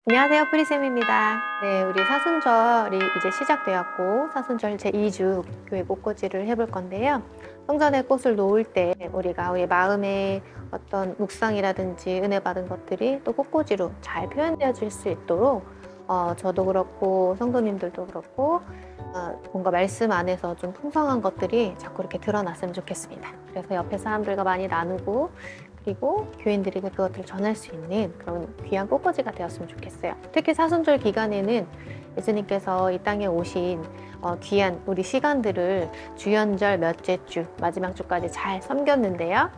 안녕하세요, 프리쌤입니다. 네, 우리 사순절이 이제 시작되었고 사순절 제2주 교회 꽃꽂이를 해볼 건데요. 성전에 꽃을 놓을 때 우리가 우리 마음의 어떤 묵상이라든지 은혜 받은 것들이 또 꽃꽂이로 잘 표현되어질 수 있도록 저도 그렇고 성도님들도 그렇고 뭔가 말씀 안에서 좀 풍성한 것들이 자꾸 이렇게 드러났으면 좋겠습니다. 그래서 옆에 사람들과 많이 나누고 그리고 교인들에게 그것들을 전할 수 있는 그런 귀한 꽃꽂이가 되었으면 좋겠어요. 특히 사순절 기간에는 예수님께서 이 땅에 오신 귀한 우리 시간들을 주연절 몇째 주, 마지막 주까지 잘 섬겼는데요.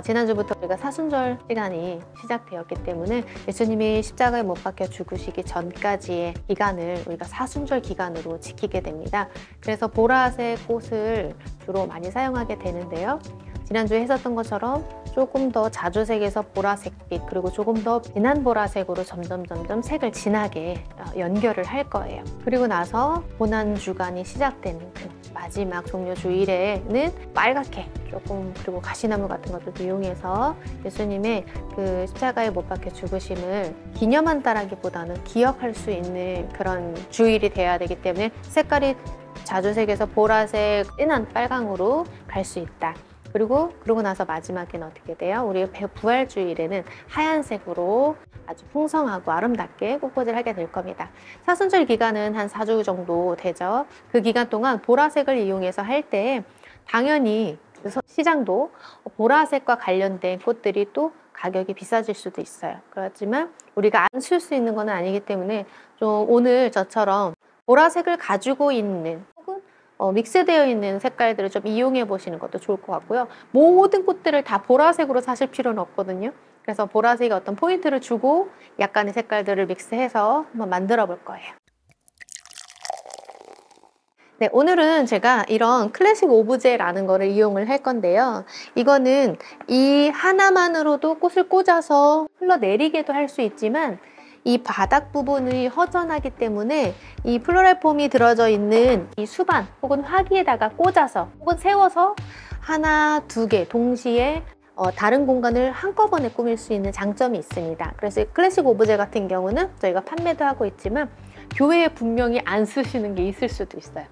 지난주부터 우리가 사순절 시간이 시작되었기 때문에 예수님이 십자가에 못 박혀 죽으시기 전까지의 기간을 우리가 사순절 기간으로 지키게 됩니다. 그래서 보라색 꽃을 주로 많이 사용하게 되는데요. 지난주에 했었던 것처럼 조금 더 자주색에서 보라색빛 그리고 조금 더 진한 보라색으로 점점 색을 진하게 연결을 할 거예요. 그리고 나서 고난주간이 시작되는 그 마지막 종료 주일에는 빨갛게 조금 그리고 가시나무 같은 것도 이용해서 예수님의 그 십자가에 못 박혀 죽으심을 기념한다라기보다는 기억할 수 있는 그런 주일이 돼야 되기 때문에 색깔이 자주색에서 보라색, 진한 빨강으로 갈 수 있다. 그러고 나서 마지막에는 어떻게 돼요? 우리 부활주일에는 하얀색으로 아주 풍성하고 아름답게 꽃꽂이를 하게 될 겁니다. 사순절 기간은 한 4주 정도 되죠. 그 기간 동안 보라색을 이용해서 할 때 당연히 시장도 보라색과 관련된 꽃들이 또 가격이 비싸질 수도 있어요. 그렇지만 우리가 안 쓸 수 있는 건 아니기 때문에 좀 오늘 저처럼 보라색을 가지고 있는 믹스되어 있는 색깔들을 좀 이용해 보시는 것도 좋을 것 같고요. 모든 꽃들을 다 보라색으로 사실 필요는 없거든요. 그래서 보라색에 어떤 포인트를 주고 약간의 색깔들을 믹스해서 한번 만들어 볼 거예요. 네, 오늘은 제가 이런 클래식 오브제라는 거를 이용을 할 건데요. 이거는 이 하나만으로도 꽃을 꽂아서 흘러내리게도 할 수 있지만 이 바닥 부분이 허전하기 때문에 이 플로랄 폼이 들어져 있는 이 수반 혹은 화기에다가 꽂아서 혹은 세워서 하나, 두 개 동시에 다른 공간을 한꺼번에 꾸밀 수 있는 장점이 있습니다. 그래서 클래식 오브제 같은 경우는 저희가 판매도 하고 있지만 교회에 분명히 안 쓰시는 게 있을 수도 있어요.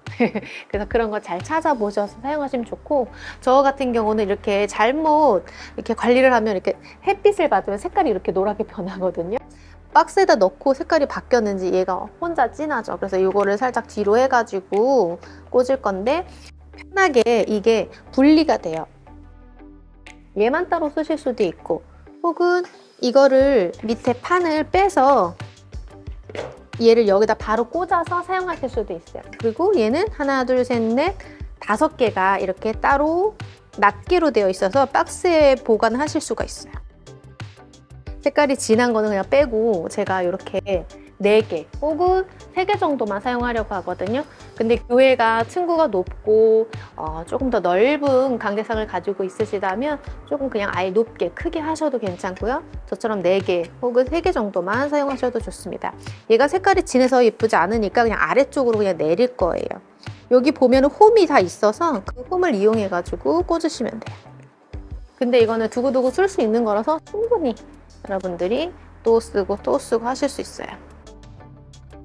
그래서 그런 거 잘 찾아보셔서 사용하시면 좋고, 저 같은 경우는 이렇게 잘못 이렇게 관리를 하면 이렇게 햇빛을 받으면 색깔이 이렇게 노랗게 변하거든요. 박스에다 넣고 색깔이 바뀌었는지 얘가 혼자 진하죠. 그래서 이거를 살짝 뒤로 해가지고 꽂을 건데 편하게 이게 분리가 돼요. 얘만 따로 쓰실 수도 있고 혹은 이거를 밑에 판을 빼서 얘를 여기다 바로 꽂아서 사용하실 수도 있어요. 그리고 얘는 하나, 둘, 셋, 넷, 5개가 이렇게 따로 낱개로 되어 있어서 박스에 보관하실 수가 있어요. 색깔이 진한 거는 그냥 빼고 제가 이렇게 4개 혹은 3개 정도만 사용하려고 하거든요. 근데 교회가 층고가 높고 조금 더 넓은 강대상을 가지고 있으시다면 조금 그냥 아예 높게 크게 하셔도 괜찮고요. 저처럼 4개 혹은 3개 정도만 사용하셔도 좋습니다. 얘가 색깔이 진해서 예쁘지 않으니까 그냥 아래쪽으로 그냥 내릴 거예요. 여기 보면 홈이 다 있어서 그 홈을 이용해 가지고 꽂으시면 돼요. 근데 이거는 두고두고 쓸 수 있는 거라서 충분히 여러분들이 또 쓰고 또 쓰고 하실 수 있어요.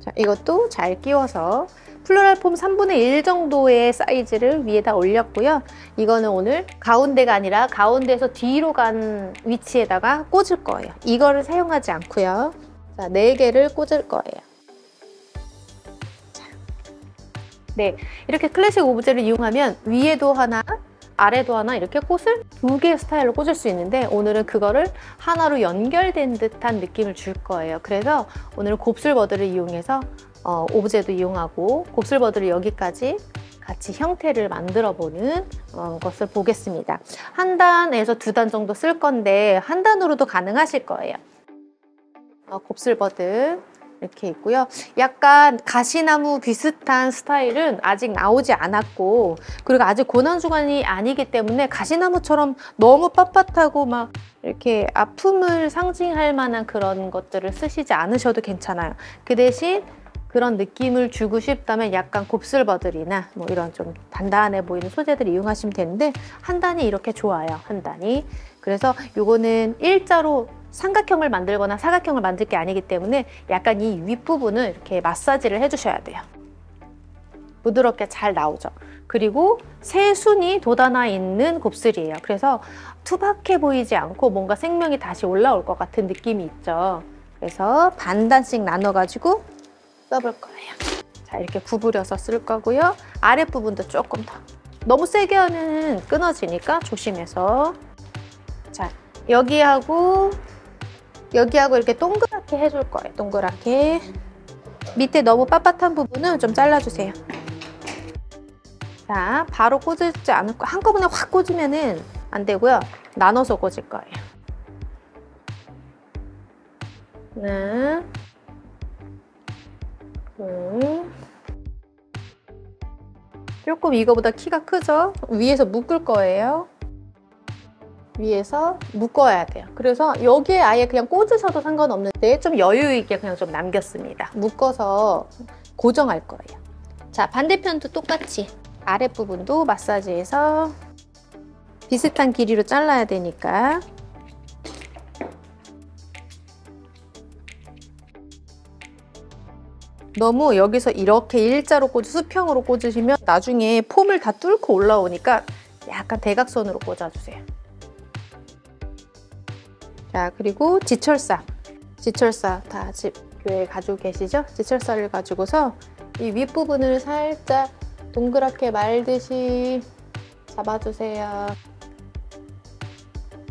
자, 이것도 잘 끼워서 플로랄 폼 3분의 1 정도의 사이즈를 위에다 올렸고요. 이거는 오늘 가운데가 아니라 가운데에서 뒤로 간 위치에다가 꽂을 거예요. 이거를 사용하지 않고요. 자, 4개를 꽂을 거예요. 자, 네, 이렇게 클래식 오브제를 이용하면 위에도 하나 아래도 하나 이렇게 꽃을 2개의 스타일로 꽂을 수 있는데 오늘은 그거를 하나로 연결된 듯한 느낌을 줄 거예요. 그래서 오늘은 곱슬버드를 이용해서 오브제도 이용하고 곱슬버드를 여기까지 같이 형태를 만들어 보는 것을 보겠습니다. 1단에서 2단 정도 쓸 건데 1단으로도 가능하실 거예요. 곱슬버드 이렇게 있고요. 약간 가시나무 비슷한 스타일은 아직 나오지 않았고 그리고 아직 고난주간이 아니기 때문에 가시나무처럼 너무 빳빳하고 막 이렇게 아픔을 상징할 만한 그런 것들을 쓰시지 않으셔도 괜찮아요. 그 대신 그런 느낌을 주고 싶다면 약간 곱슬버들이나 뭐 이런 좀 단단해 보이는 소재들을 이용하시면 되는데 1단이 이렇게 좋아요. 1단이. 그래서 요거는 일자로 삼각형을 만들거나 사각형을 만들 게 아니기 때문에 약간 이 윗부분을 이렇게 마사지를 해주셔야 돼요. 부드럽게 잘 나오죠. 그리고 새 순이 돋아나 있는 곱슬이에요. 그래서 투박해 보이지 않고 뭔가 생명이 다시 올라올 것 같은 느낌이 있죠. 그래서 반단씩 나눠가지고 써볼 거예요. 자, 이렇게 구부려서 쓸 거고요. 아랫부분도 조금 더. 너무 세게 하면 끊어지니까 조심해서. 자, 여기하고 이렇게 동그랗게 해줄 거예요. 동그랗게. 밑에 너무 빳빳한 부분은 좀 잘라주세요. 자, 바로 꽂지 않을 거. 한꺼번에 확 꽂으면 안 되고요. 나눠서 꽂을 거예요. 하나, 둘. 조금 이거보다 키가 크죠? 위에서 묶을 거예요. 위에서 묶어야 돼요. 그래서 여기에 아예 그냥 꽂으셔도 상관없는데 좀 여유 있게 그냥 좀 남겼습니다. 묶어서 고정할 거예요. 자, 반대편도 똑같이 아랫부분도 마사지해서 비슷한 길이로 잘라야 되니까. 너무 여기서 이렇게 일자로 수평으로 꽂으시면 나중에 폼을 다 뚫고 올라오니까 약간 대각선으로 꽂아주세요. 자, 그리고 지철사 다 집 교회에 가지고 계시죠? 지철사를 가지고서 이 윗부분을 살짝 동그랗게 말듯이 잡아주세요.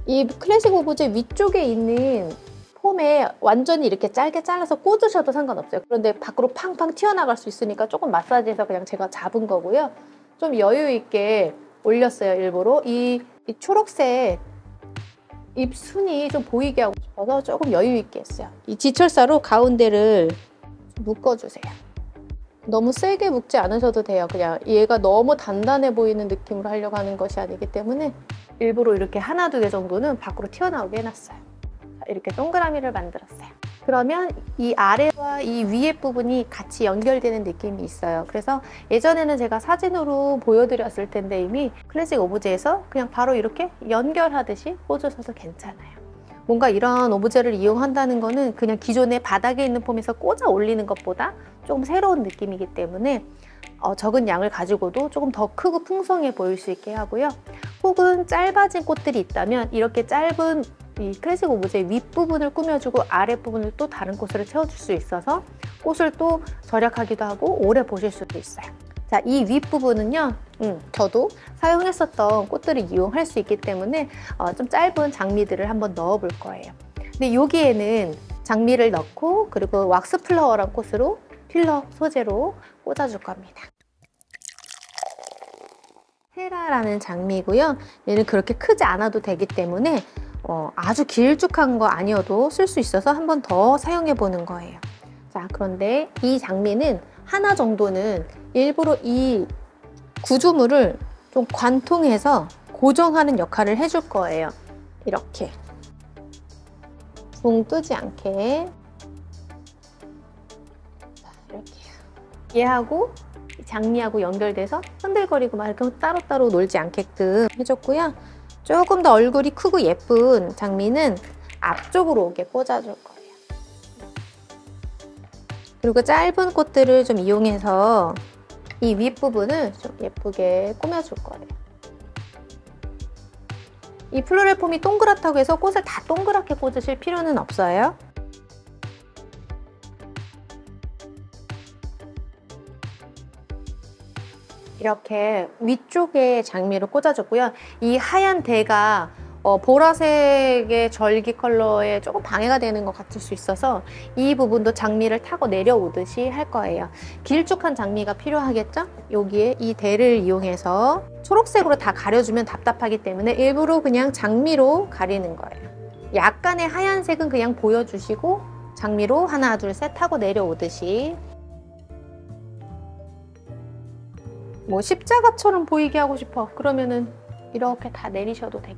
이 클래식 오브제 위쪽에 있는 폼에 완전히 이렇게 짧게 잘라서 꽂으셔도 상관없어요. 그런데 밖으로 팡팡 튀어나갈 수 있으니까 조금 마사지해서 그냥 제가 잡은 거고요. 좀 여유 있게 올렸어요, 일부러. 이 초록색 잎순이 좀 보이게 하고 싶어서 조금 여유 있게 했어요. 이 지철사로 가운데를 묶어주세요. 너무 세게 묶지 않으셔도 돼요. 그냥 얘가 너무 단단해 보이는 느낌으로 하려고 하는 것이 아니기 때문에 일부러 이렇게 하나 두 개 정도는 밖으로 튀어나오게 해놨어요. 자, 이렇게 동그라미를 만들었어요. 그러면 이 아래와 이 위에 부분이 같이 연결되는 느낌이 있어요. 그래서 예전에는 제가 사진으로 보여드렸을 텐데 이미 클래식 오브제에서 그냥 바로 이렇게 연결하듯이 꽂으셔도 괜찮아요. 뭔가 이런 오브제를 이용한다는 거는 그냥 기존의 바닥에 있는 폼에서 꽂아 올리는 것보다 조금 새로운 느낌이기 때문에 적은 양을 가지고도 조금 더 크고 풍성해 보일 수 있게 하고요. 혹은 짧아진 꽃들이 있다면 이렇게 짧은 이 클래식 오브제 윗부분을 꾸며주고 아랫부분을 또 다른 꽃으로 채워줄 수 있어서 꽃을 또 절약하기도 하고 오래 보실 수도 있어요. 자, 이 윗부분은요, 저도 사용했었던 꽃들을 이용할 수 있기 때문에 좀 짧은 장미들을 한번 넣어 볼 거예요. 근데 여기에는 장미를 넣고 그리고 왁스 플라워란 꽃으로 필러 소재로 꽂아줄 겁니다. 헤라라는 장미고요. 얘는 그렇게 크지 않아도 되기 때문에 아주 길쭉한 거 아니어도 쓸 수 있어서 한 번 더 사용해 보는 거예요. 자, 그런데 이 장미는 하나 정도는 일부러 이 구조물을 좀 관통해서 고정하는 역할을 해줄 거예요. 이렇게 붕 뜨지 않게. 자, 이렇게 얘하고 장미하고 연결돼서 흔들거리고 막 이렇게 따로따로 놀지 않게끔 해줬고요. 조금 더 얼굴이 크고 예쁜 장미는 앞쪽으로 오게 꽂아줄 거예요. 그리고 짧은 꽃들을 좀 이용해서 이 윗부분을 좀 예쁘게 꾸며줄 거예요. 이 플로럴 폼이 동그랗다고 해서 꽃을 다 동그랗게 꽂으실 필요는 없어요. 이렇게 위쪽에 장미를 꽂아줬고요. 이 하얀 대가 보라색의 절기 컬러에 조금 방해가 되는 것 같을 수 있어서 이 부분도 장미를 타고 내려오듯이 할 거예요. 길쭉한 장미가 필요하겠죠? 여기에 이 대를 이용해서 초록색으로 다 가려주면 답답하기 때문에 일부러 그냥 장미로 가리는 거예요. 약간의 하얀색은 그냥 보여주시고 장미로 하나 둘 셋 하고 내려오듯이. 뭐 십자가처럼 보이게 하고 싶어. 그러면은 이렇게 다 내리셔도 되고.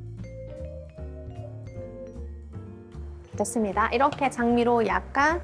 됐습니다. 이렇게 장미로 약간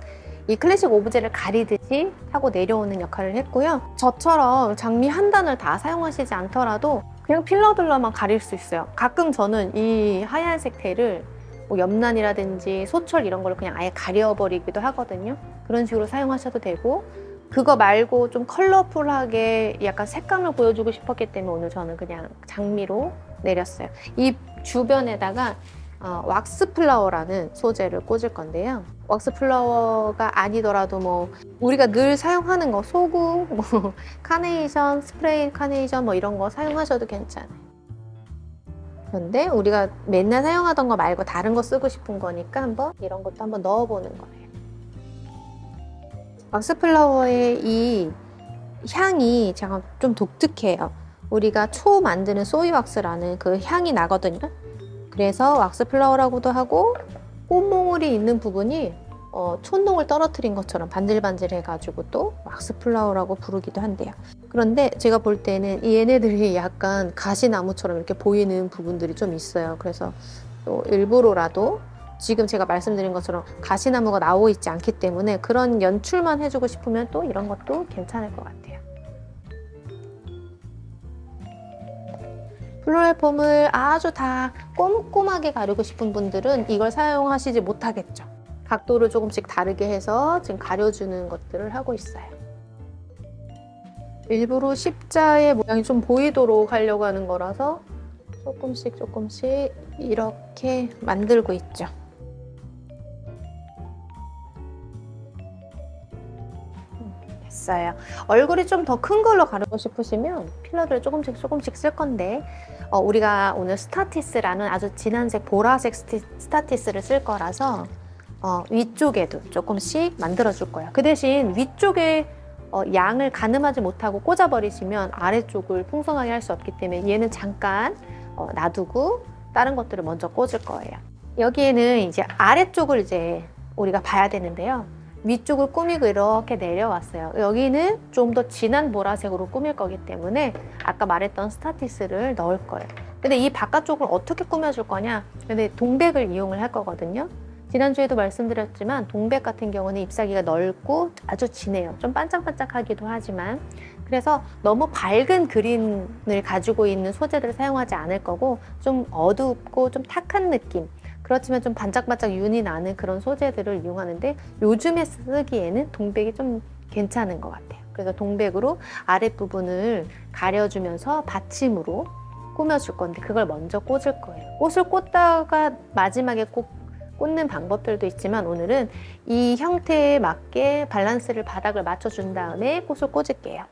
이 클래식 오브제를 가리듯이 하고 내려오는 역할을 했고요. 저처럼 장미 한 단을 다 사용하시지 않더라도 그냥 필러들로만 가릴 수 있어요. 가끔 저는 이 하얀색 대를 뭐 염란이라든지 소철 이런 걸 그냥 아예 가려버리기도 하거든요. 그런 식으로 사용하셔도 되고, 그거 말고 좀 컬러풀하게 약간 색감을 보여주고 싶었기 때문에 오늘 저는 그냥 장미로 내렸어요. 이 주변에다가 왁스 플라워라는 소재를 꽂을 건데요. 왁스 플라워가 아니더라도 뭐 우리가 늘 사용하는 거, 소구, 뭐 카네이션, 스프레이 카네이션 뭐 이런 거 사용하셔도 괜찮아요. 그런데 우리가 맨날 사용하던 거 말고 다른 거 쓰고 싶은 거니까 한번 이런 것도 한번 넣어보는 거예요. 왁스 플라워의 이 향이 제가 좀 독특해요. 우리가 초 만드는 소이 왁스라는 그 향이 나거든요. 그래서 왁스 플라워라고도 하고, 꽃몽울이 있는 부분이 촛농을 떨어뜨린 것처럼 반질반질해가지고 또 왁스 플라워라고 부르기도 한대요. 그런데 제가 볼 때는 이 얘네들이 약간 가시나무처럼 이렇게 보이는 부분들이 좀 있어요. 그래서 또 일부러라도 지금 제가 말씀드린 것처럼 가시나무가 나오고 있지 않기 때문에 그런 연출만 해주고 싶으면 또 이런 것도 괜찮을 것 같아요. 플로럴 폼을 아주 다 꼼꼼하게 가리고 싶은 분들은 이걸 사용하시지 못하겠죠. 각도를 조금씩 다르게 해서 지금 가려주는 것들을 하고 있어요. 일부러 십자의 모양이 좀 보이도록 하려고 하는 거라서 조금씩 이렇게 만들고 있죠. 됐어요. 얼굴이 좀 더 큰 걸로 가르고 싶으시면 필러를 조금씩 쓸 건데, 우리가 오늘 스타티스라는 아주 진한색 보라색 스타티스를 쓸 거라서 위쪽에도 조금씩 만들어 줄 거예요. 그 대신 위쪽에 양을 가늠하지 못하고 꽂아버리시면 아래쪽을 풍성하게 할 수 없기 때문에 얘는 잠깐 놔두고 다른 것들을 먼저 꽂을 거예요. 여기에는 이제 아래쪽을 이제 우리가 봐야 되는데요. 위쪽을 꾸미고 이렇게 내려왔어요. 여기는 좀 더 진한 보라색으로 꾸밀 거기 때문에 아까 말했던 스타티스를 넣을 거예요. 근데 이 바깥쪽을 어떻게 꾸며줄 거냐? 근데 동백을 이용을 할 거거든요. 지난주에도 말씀드렸지만 동백 같은 경우는 잎사귀가 넓고 아주 진해요. 좀 반짝반짝하기도 하지만, 그래서 너무 밝은 그린을 가지고 있는 소재들을 사용하지 않을 거고, 좀 어둡고 좀 탁한 느낌, 그렇지만 좀 반짝반짝 윤이 나는 그런 소재들을 이용하는데, 요즘에 쓰기에는 동백이 좀 괜찮은 것 같아요. 그래서 동백으로 아랫부분을 가려주면서 받침으로 꾸며줄 건데, 그걸 먼저 꽂을 거예요. 꽃을 꽂다가 마지막에 꽂는 방법들도 있지만 오늘은 이 형태에 맞게 밸런스를 바닥을 맞춰준 다음에 꽃을 꽂을게요.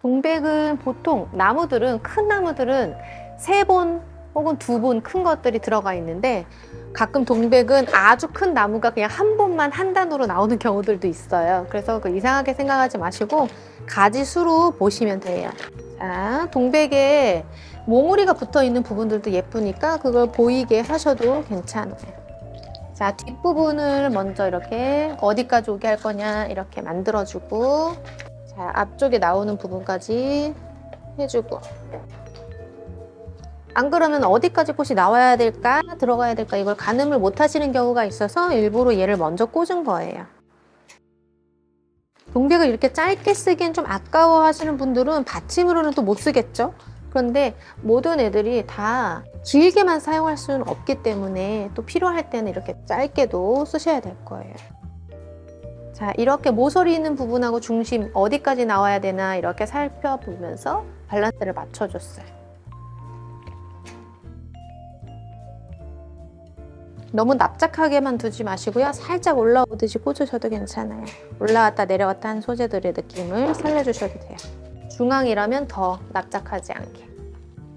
동백은 보통 나무들은, 큰 나무들은 3본 혹은 2본 큰 것들이 들어가 있는데, 가끔 동백은 아주 큰 나무가 그냥 한 본만 한 단으로 나오는 경우들도 있어요. 그래서 이상하게 생각하지 마시고 가지 수로 보시면 돼요. 자, 동백에 몽우리가 붙어 있는 부분들도 예쁘니까 그걸 보이게 하셔도 괜찮아요. 자, 뒷부분을 먼저 이렇게 어디까지 오게 할 거냐 이렇게 만들어주고, 자, 앞쪽에 나오는 부분까지 해주고, 안 그러면 어디까지 꽃이 나와야 될까 들어가야 될까 이걸 가늠을 못 하시는 경우가 있어서 일부러 얘를 먼저 꽂은 거예요. 동백을 이렇게 짧게 쓰기엔 좀 아까워 하시는 분들은 받침으로는 또 못 쓰겠죠. 그런데 모든 애들이 다 길게만 사용할 수는 없기 때문에 또 필요할 때는 이렇게 짧게도 쓰셔야 될 거예요. 자, 이렇게 모서리 있는 부분하고 중심 어디까지 나와야 되나 이렇게 살펴보면서 밸런스를 맞춰줬어요. 너무 납작하게만 두지 마시고요. 살짝 올라오듯이 꽂으셔도 괜찮아요. 올라왔다 내려왔다 한 소재들의 느낌을 살려주셔도 돼요. 중앙이라면 더 납작하지 않게.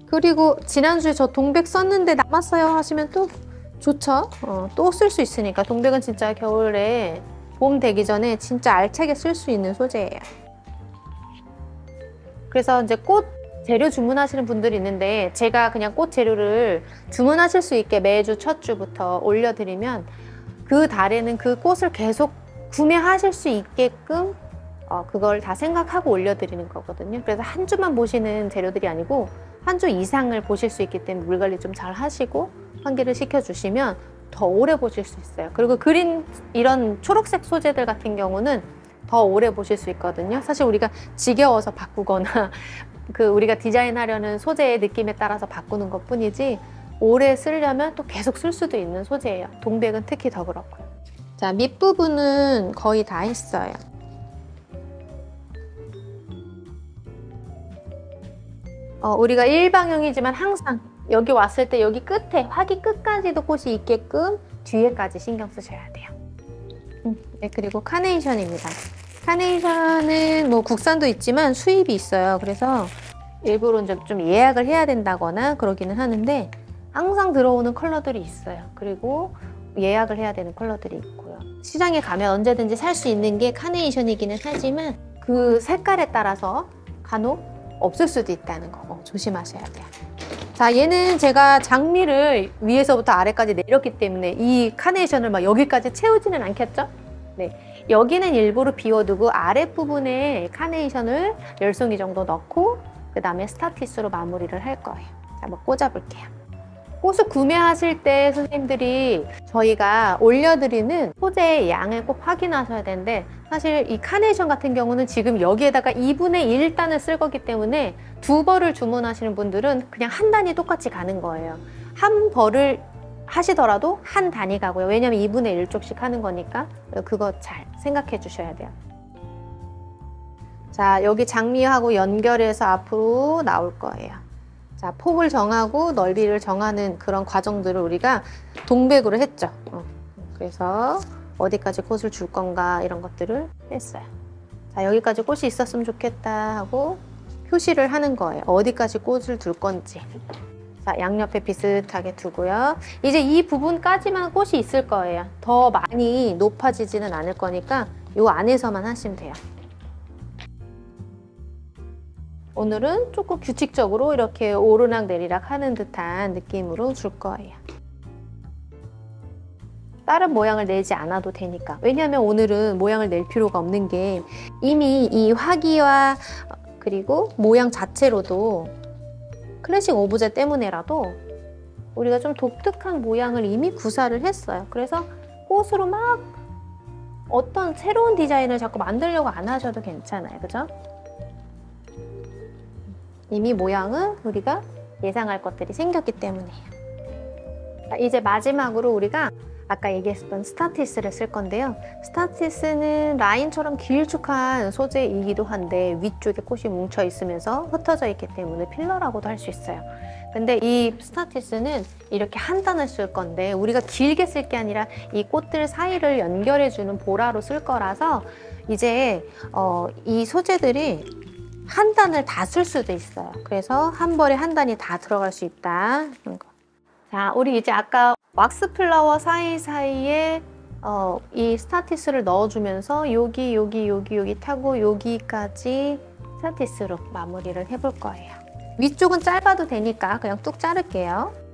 그리고 지난주에 저 동백 썼는데 남았어요 하시면 또 좋죠. 또 쓸 수 있으니까. 동백은 진짜 겨울에 봄 되기 전에 진짜 알차게 쓸 수 있는 소재예요. 그래서 이제 꽃 재료 주문하시는 분들이 있는데, 제가 그냥 꽃 재료를 주문하실 수 있게 매주 첫 주부터 올려드리면 그 달에는 그 꽃을 계속 구매하실 수 있게끔 그걸 다 생각하고 올려드리는 거거든요. 그래서 한 주만 보시는 재료들이 아니고 한 주 이상을 보실 수 있기 때문에 물 관리 좀 잘 하시고 환기를 시켜주시면 더 오래 보실 수 있어요. 그리고 그린 이런 초록색 소재들 같은 경우는 더 오래 보실 수 있거든요. 사실 우리가 지겨워서 바꾸거나 우리가 디자인하려는 소재의 느낌에 따라서 바꾸는 것 뿐이지, 오래 쓰려면 또 계속 쓸 수도 있는 소재예요. 동백은 특히 더 그렇고요. 자, 밑부분은 거의 다 했어요. 우리가 일방향이지만 항상 여기 왔을 때 여기 끝에 화기 끝까지도 꽃이 있게끔 뒤에까지 신경 쓰셔야 돼요. 네, 그리고 카네이션입니다. 카네이션은 뭐 국산도 있지만 수입이 있어요. 그래서 일부러 좀 예약을 해야 된다거나 그러기는 하는데 항상 들어오는 컬러들이 있어요. 그리고 예약을 해야 되는 컬러들이 있고요. 시장에 가면 언제든지 살 수 있는 게 카네이션이기는 하지만 그 색깔에 따라서 간혹 없을 수도 있다는 거 조심하셔야 돼요. 자, 얘는 제가 장미를 위에서부터 아래까지 내렸기 때문에 이 카네이션을 막 여기까지 채우지는 않겠죠? 네, 여기는 일부러 비워두고 아랫부분에 카네이션을 10송이 정도 넣고 그 다음에 스타티스로 마무리를 할 거예요. 자, 한번 꽂아볼게요. 꽃을 구매하실 때 선생님들이 저희가 올려드리는 소재의 양을 꼭 확인하셔야 되는데 사실 이 카네이션 같은 경우는 지금 여기에다가 2분의 1단을 쓸 거기 때문에 2벌을 주문하시는 분들은 그냥 한 단이 똑같이 가는 거예요. 한 벌을 하시더라도 한 단이 가고요. 왜냐면 2분의 1쪽씩 하는 거니까 그거 잘 생각해 주셔야 돼요. 자, 여기 장미하고 연결해서 앞으로 나올 거예요. 자, 폭을 정하고 넓이를 정하는 그런 과정들을 우리가 동백으로 했죠. 그래서 어디까지 꽃을 줄 건가 이런 것들을 했어요. 자, 여기까지 꽃이 있었으면 좋겠다 하고 표시를 하는 거예요. 어디까지 꽃을 둘 건지. 자, 양옆에 비슷하게 두고요. 이제 이 부분까지만 꽃이 있을 거예요. 더 많이 높아지지는 않을 거니까 이 안에서만 하시면 돼요. 오늘은 조금 규칙적으로 이렇게 오르락 내리락 하는 듯한 느낌으로 줄 거예요. 다른 모양을 내지 않아도 되니까. 왜냐하면 오늘은 모양을 낼 필요가 없는 게 이미 이 화기와 그리고 모양 자체로도 클래식 오브제 때문에라도 우리가 좀 독특한 모양을 이미 구사를 했어요. 그래서 꽃으로 막 어떤 새로운 디자인을 자꾸 만들려고 안 하셔도 괜찮아요. 그죠? 이미 모양은 우리가 예상할 것들이 생겼기 때문이에요. 이제 마지막으로 우리가 아까 얘기했었던 스타티스를 쓸 건데요. 스타티스는 라인처럼 길쭉한 소재이기도 한데 위쪽에 꽃이 뭉쳐 있으면서 흩어져 있기 때문에 필러라고도 할 수 있어요. 근데 이 스타티스는 이렇게 한 단을 쓸 건데 우리가 길게 쓸 게 아니라 이 꽃들 사이를 연결해주는 보라로 쓸 거라서 이제 이 소재들이 한 단을 다 쓸 수도 있어요. 그래서 한 벌에 한 단이 다 들어갈 수 있다. 자, 우리 이제 아까 왁스 플라워 사이사이에 이 스타티스를 넣어주면서 여기 타고 여기까지 스타티스로 마무리를 해볼 거예요. 위쪽은 짧아도 되니까 그냥 뚝 자를게요.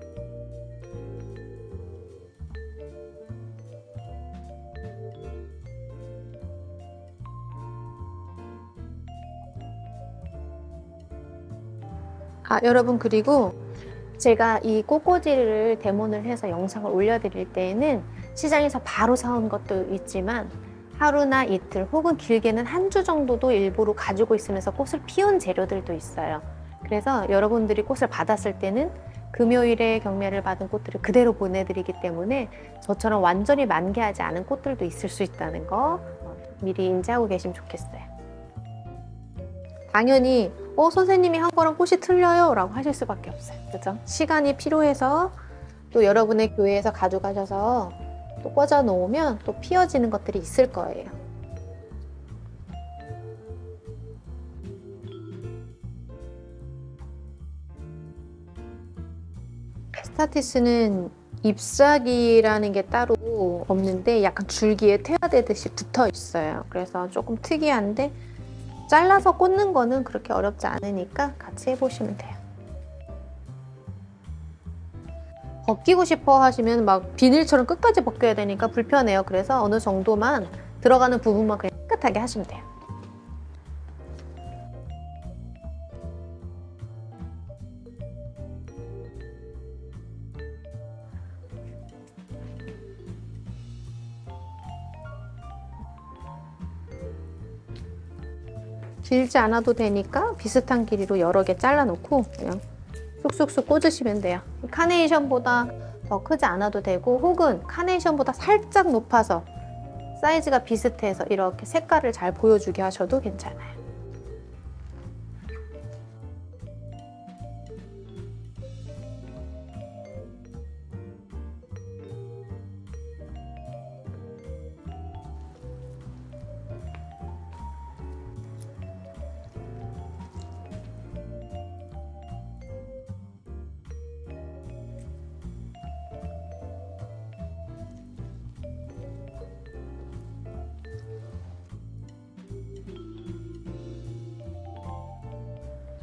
여러분, 그리고 제가 이 꽃꽂이를 데모를 해서 영상을 올려드릴 때에는 시장에서 바로 사온 것도 있지만 하루나 이틀 혹은 길게는 한 주 정도도 일부러 가지고 있으면서 꽃을 피운 재료들도 있어요. 그래서 여러분들이 꽃을 받았을 때는 금요일에 경매를 받은 꽃들을 그대로 보내드리기 때문에 저처럼 완전히 만개하지 않은 꽃들도 있을 수 있다는 거 미리 인지하고 계시면 좋겠어요. 당연히 선생님이 한 거랑 꽃이 틀려요 라고 하실 수밖에 없어요. 그죠? 시간이 필요해서 또 여러분의 교회에서 가져가셔서 또 꽂아 놓으면 또 피어지는 것들이 있을 거예요. 스타티스는 잎사귀라는 게 따로 없는데 약간 줄기에 퇴화되듯이 붙어 있어요. 그래서 조금 특이한데 잘라서 꽂는 거는 그렇게 어렵지 않으니까 같이 해보시면 돼요. 벗기고 싶어 하시면 막 비닐처럼 끝까지 벗겨야 되니까 불편해요. 그래서 어느 정도만 들어가는 부분만 그냥 깨끗하게 하시면 돼요. 길지 않아도 되니까 비슷한 길이로 여러 개 잘라놓고 그냥 쑥쑥쑥 꽂으시면 돼요. 카네이션보다 더 크지 않아도 되고, 혹은 카네이션보다 살짝 높아서 사이즈가 비슷해서 이렇게 색깔을 잘 보여주게 하셔도 괜찮아요.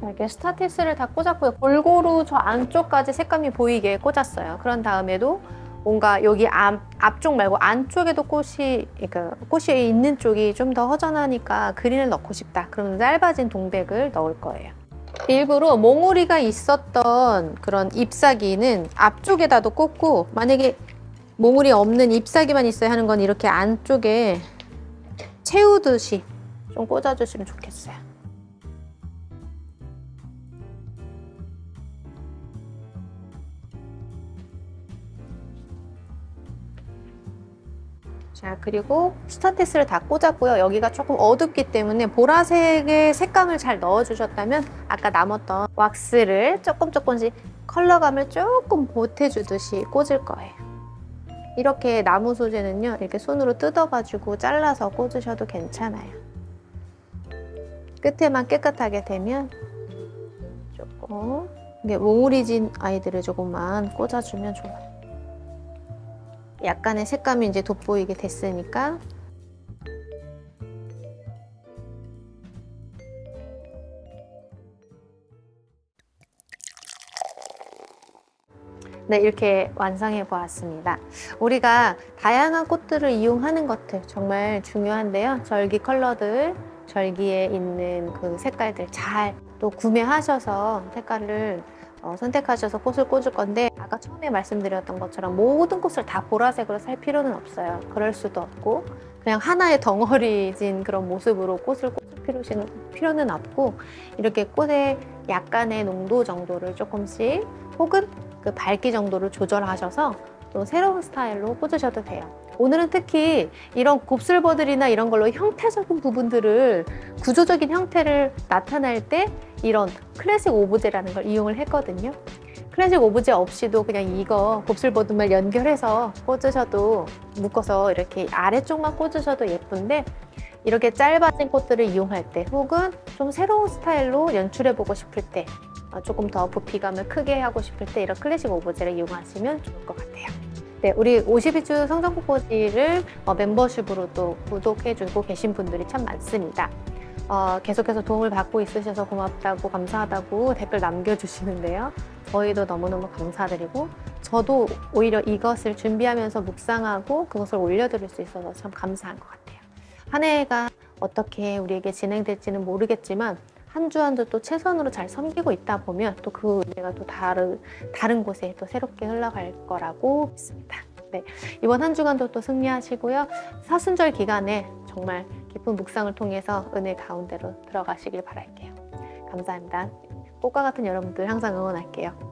이렇게 스타티스를 다 꽂았고요. 골고루 저 안쪽까지 색감이 보이게 꽂았어요. 그런 다음에도 뭔가 여기 앞쪽 말고 안쪽에도 꽃이 있는 쪽이 좀 더 허전하니까 그린을 넣고 싶다. 그러면 짧아진 동백을 넣을 거예요. 일부러 몽우리가 있었던 그런 잎사귀는 앞쪽에다도 꽂고, 만약에 몽우리 없는 잎사귀만 있어야 하는 건 이렇게 안쪽에 채우듯이 좀 꽂아주시면 좋겠어요. 자, 그리고 스타티스를 다 꽂았고요. 여기가 조금 어둡기 때문에 보라색의 색감을 잘 넣어주셨다면 아까 남았던 왁스를 조금씩 컬러감을 조금 보태주듯이 꽂을 거예요. 이렇게 나무 소재는요, 이렇게 손으로 뜯어가지고 잘라서 꽂으셔도 괜찮아요. 끝에만 깨끗하게 되면 조금 이게 몽우리진 아이들을 조금만 꽂아주면 좋아요. 약간의 색감이 이제 돋보이게 됐으니까. 네, 이렇게 완성해 보았습니다. 우리가 다양한 꽃들을 이용하는 것들 정말 중요한데요. 절기 컬러들, 절기에 있는 그 색깔들 잘 또 구매하셔서 색깔을 선택하셔서 꽃을 꽂을 건데, 아까 처음에 말씀드렸던 것처럼 모든 꽃을 다 보라색으로 살 필요는 없어요. 그럴 수도 없고, 그냥 하나의 덩어리진 그런 모습으로 꽃을 꽂을 필요는 없고, 이렇게 꽃의 약간의 농도 정도를 조금씩, 혹은 그 밝기 정도를 조절하셔서 또 새로운 스타일로 꽂으셔도 돼요. 오늘은 특히 이런 곱슬버들이나 이런 걸로 형태적인 부분들을, 구조적인 형태를 나타낼 때 이런 클래식 오브제라는 걸 이용을 했거든요. 클래식 오브제 없이도 그냥 이거 곱슬버들만 연결해서 꽂으셔도, 묶어서 이렇게 아래쪽만 꽂으셔도 예쁜데, 이렇게 짧아진 꽃들을 이용할 때, 혹은 좀 새로운 스타일로 연출해보고 싶을 때, 조금 더 부피감을 크게 하고 싶을 때 이런 클래식 오브제를 이용하시면 좋을 것 같아요. 네, 우리 52주 성전꽃꽂이를 멤버십으로 또 구독해주고 계신 분들이 참 많습니다. 계속해서 도움을 받고 있으셔서 고맙다고, 감사하다고 댓글 남겨주시는데요. 저희도 너무너무 감사드리고, 저도 오히려 이것을 준비하면서 묵상하고 그것을 올려드릴 수 있어서 참 감사한 것 같아요. 한 해가 어떻게 우리에게 진행될지는 모르겠지만, 한 주 한 주 또 최선으로 잘 섬기고 있다 보면 또 그 은혜가 또 다른 곳에 또 새롭게 흘러갈 거라고 믿습니다. 네, 이번 한 주간도 또 승리하시고요. 사순절 기간에 정말 깊은 묵상을 통해서 은혜 가운데로 들어가시길 바랄게요. 감사합니다. 꽃과 같은 여러분들 항상 응원할게요.